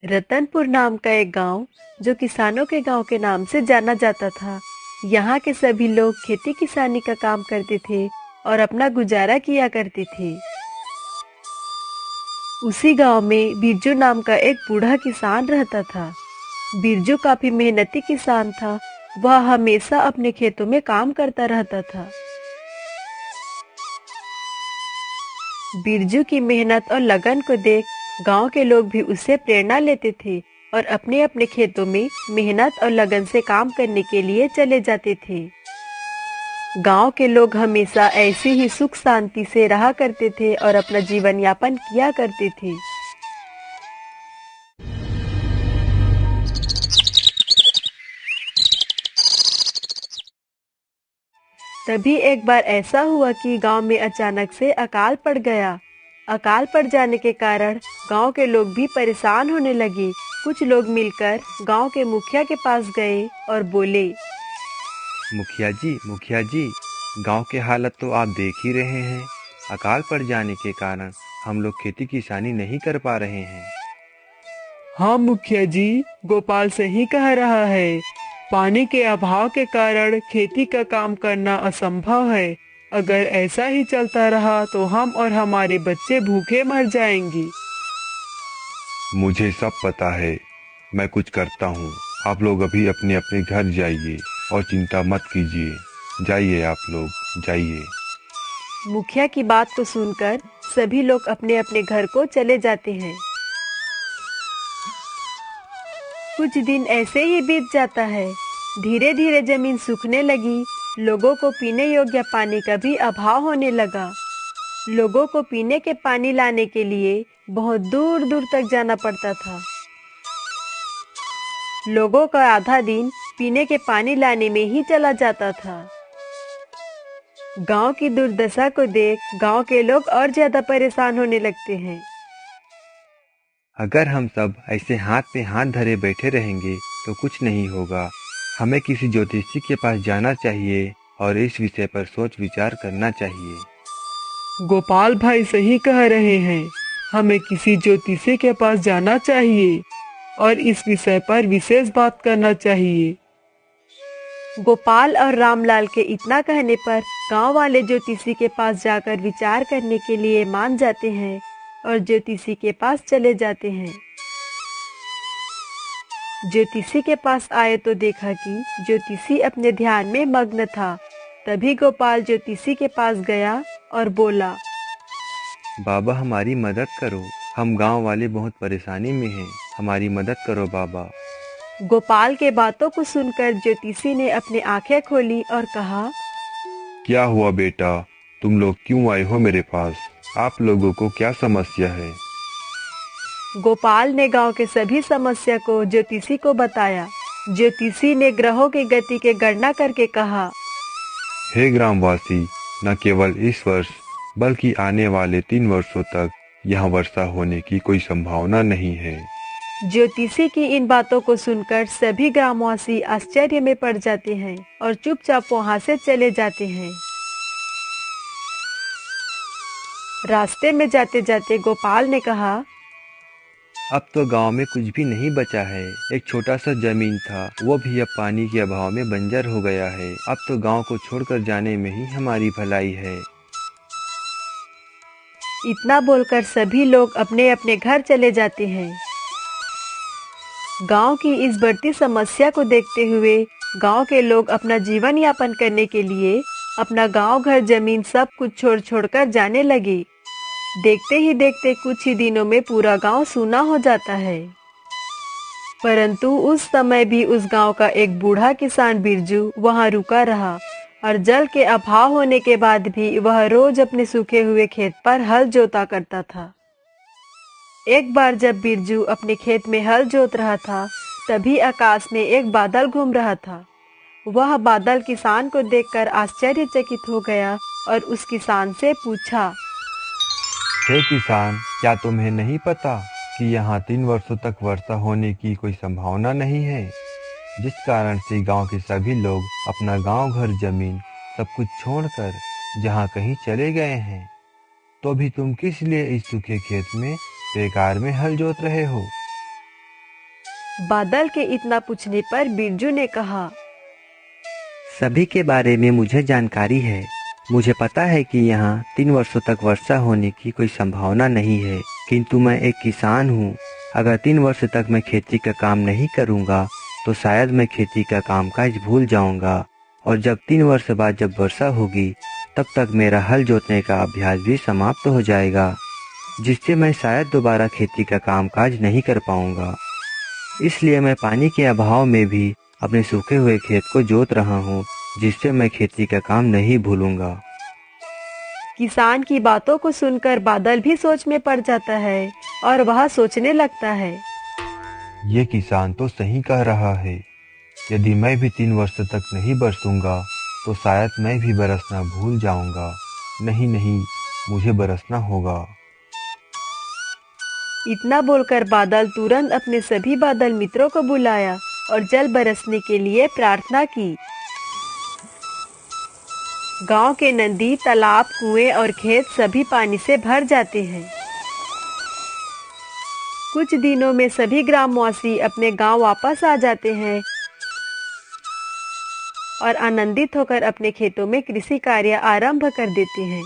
रतनपुर नाम का एक गांव जो किसानों के गांव के नाम से जाना जाता था। यहाँ के सभी लोग खेती किसानी का काम करते थे और अपना गुजारा किया करते थे। उसी गांव में बिरजू नाम का एक बूढ़ा किसान रहता था। बिरजू काफी मेहनती किसान था। वह हमेशा अपने खेतों में काम करता रहता था। बिरजू की मेहनत और लगन को देख गांव के लोग भी उससे प्रेरणा लेते थे और अपने अपने खेतों में मेहनत और लगन से काम करने के लिए चले जाते थे। गांव के लोग हमेशा ऐसी ही सुख शांति से रहा करते थे और अपना जीवन यापन किया करते थे। तभी एक बार ऐसा हुआ कि गांव में अचानक से अकाल पड़ गया। अकाल पड़ जाने के कारण गांव के लोग भी परेशान होने लगे। कुछ लोग मिलकर गांव के मुखिया के पास गए और बोले, मुखिया जी, गांव के हालत तो आप देख ही रहे हैं। अकाल पड़ जाने के कारण हम लोग खेती किसानी नहीं कर पा रहे हैं। हाँ मुखिया जी, गोपाल सही कह रहा है। पानी के अभाव के कारण खेती का काम करना असंभव है। अगर ऐसा ही चलता रहा तो हम और हमारे बच्चे भूखे मर जाएंगे। मुझे सब पता है, मैं कुछ करता हूँ। आप लोग अभी अपने अपने घर जाइए और चिंता मत कीजिए। जाइए, आप लोग जाइए। मुखिया की बात को सुनकर सभी लोग अपने अपने घर को चले जाते हैं। कुछ दिन ऐसे ही बीत जाता है। धीरे धीरे जमीन सूखने लगी। लोगों को पीने योग्य पानी का भी अभाव होने लगा। लोगों को पीने के पानी लाने के लिए बहुत दूर दूर तक जाना पड़ता था। लोगों का आधा दिन पीने के पानी लाने में ही चला जाता था। गांव की दुर्दशा को देख गांव के लोग और ज्यादा परेशान होने लगते हैं। अगर हम सब ऐसे हाथ पे हाथ धरे बैठे रहेंगे तो कुछ नहीं होगा। हमें किसी ज्योतिषी के पास जाना चाहिए और इस विषय पर सोच विचार करना चाहिए। गोपाल भाई सही कह रहे हैं। हमें किसी ज्योतिषी के पास जाना चाहिए और इस विषय पर विशेष बात करना चाहिए। गोपाल और रामलाल के इतना कहने पर गांव वाले ज्योतिषी के पास जाकर विचार करने के लिए मान जाते हैं और ज्योतिषी के पास चले जाते हैं। ज्योतिषी के पास आए तो देखा कि ज्योतिषी अपने ध्यान में मग्न था। तभी गोपाल ज्योतिषी के पास गया और बोला, बाबा, हमारी मदद करो। हम गांव वाले बहुत परेशानी में हैं। हमारी मदद करो बाबा। गोपाल के बातों को सुनकर ज्योतिषी ने अपनी आंखें खोली और कहा, क्या हुआ बेटा, तुम लोग क्यों आए हो मेरे पास? आप लोगों को क्या समस्या है? गोपाल ने गांव के सभी समस्या को ज्योतिषी को बताया। ज्योतिषी ने ग्रहों की गति के गणना करके कहा, हे ग्रामवासी, न केवल इस वर्ष बल्कि आने वाले 3 वर्षों तक यहाँ वर्षा होने की कोई संभावना नहीं है। ज्योतिषी की इन बातों को सुनकर सभी ग्रामवासी आश्चर्य में पड़ जाते हैं और चुपचाप वहां से चले जाते हैं। रास्ते में जाते जाते गोपाल ने कहा, अब तो गांव में कुछ भी नहीं बचा है। एक छोटा सा जमीन था, वो भी अब पानी के अभाव में बंजर हो गया है। अब तो गांव को छोड़कर जाने में ही हमारी भलाई है। इतना बोलकर सभी लोग अपने अपने घर चले जाते हैं। गांव की इस बढ़ती समस्या को देखते हुए गांव के लोग अपना जीवन यापन करने के लिए अपना गांव घर जमीन सब कुछ छोड़ छोड़कर जाने लगे। देखते ही देखते कुछ ही दिनों में पूरा गांव सूना हो जाता है। परंतु उस समय भी उस गांव का एक बूढ़ा किसान बिरजू वहां रुका रहा और जल के अभाव होने के बाद भी वह रोज अपने सूखे हुए खेत पर हल जोता करता था। एक बार जब बिरजू अपने खेत में हल जोत रहा था, तभी आकाश में एक बादल घूम रहा था। वह बादल किसान को देखकर आश्चर्यचकित हो गया और उस किसान से पूछा, हे किसान, क्या तुम्हें नहीं पता कि यहाँ 3 वर्षों तक वर्षा होने की कोई संभावना नहीं है? जिस कारण से गांव के सभी लोग अपना गांव घर जमीन सब कुछ छोड़कर जहाँ कहीं चले गए हैं, तो भी तुम किस लिए इस सूखे खेत में बेकार में हल जोत रहे हो? बादल के इतना पूछने पर बिरजू ने कहा, सभी के बारे में मुझे जानकारी है। मुझे पता है कि यहाँ 3 वर्षों तक वर्षा होने की कोई संभावना नहीं है, किंतु मैं एक किसान हूँ। अगर 3 वर्ष तक मैं खेती का काम नहीं करूँगा तो शायद मैं खेती का कामकाज भूल जाऊँगा, और जब 3 वर्ष बाद जब वर्षा होगी तब तक मेरा हल जोतने का अभ्यास भी समाप्त हो जाएगा, जिससे मैं शायद दोबारा खेती का कामकाज नहीं कर पाऊँगा। इसलिए मैं पानी के अभाव में भी अपने सूखे हुए खेत को जोत रहा हूँ, जिससे मैं खेती का काम नहीं भूलूंगा। किसान की बातों को सुनकर बादल भी सोच में पड़ जाता है और वह सोचने लगता है, ये किसान तो सही कह रहा है। यदि मैं भी 3 वर्ष तक नहीं बरसूंगा तो शायद मैं भी बरसना भूल जाऊंगा। नहीं, मुझे बरसना होगा। इतना बोलकर बादल तुरंत अपने सभी बादल मित्रों को बुलाया और जल बरसने के लिए प्रार्थना की। गांव के नदी, तालाब, कुएं और खेत सभी पानी से भर जाते हैं। कुछ दिनों में सभी ग्रामवासी अपने गांव वापस आ जाते हैं और आनंदित होकर अपने खेतों में कृषि कार्य आरंभ कर देते हैं।